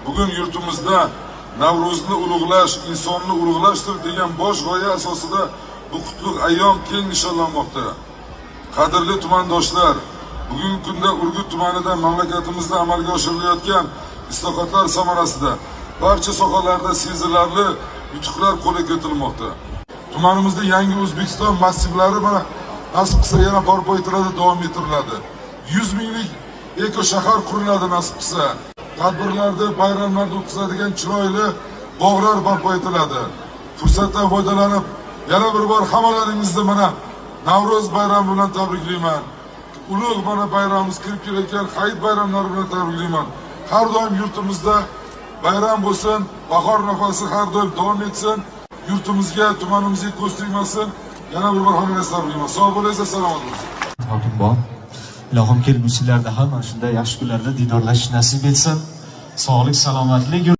Bugun yurtimizda Navro'zni ulug'lash, insonni ulug'lashdir degan bosh g'oya asosida bu qutlug' ayyom keng nishonlanmoqda. Qadrli tumandoshlar, bugungi kunda Urgut tumanida mamlakatimizda amalga oshirilayotgan islohotlar samarasida barcha sohalarda sezilarli yutuqlar qo'lga kiritilmoqda. Tumanimizda yangi O'zbekiston massivlari va nasib qilsa yana barpo etiladi, davom ettiriladi. 100 minglik eko shahar quriladi nasib qilsa. Tadbirlarda, bayramlarda o'tkaziladigan chiroyli bog'lar barpo etiladi. Fursatdan foydalanib, yana bir bor hammalaringizni mana Navro'z bayrami bilan tabriklayman. Ulug' mana bayramimiz kirib kelayotgan Hayit bayramlari bilan tabriklayman. Har doim yurtimizda bayram bo'lsin, bahor nafasi har doim davom etsin. Yurtimizga, tumanimizga ko'z tegmasin. Yana bir bor hammaga tabriklayman. Sog' bo'linglar, salomat bo'linglar. Hokim bor. Ilohim kelgusilarda ham mana shunday yaxshi kunlarda didorlashish nasib etsin. Sog'lik, salomatlik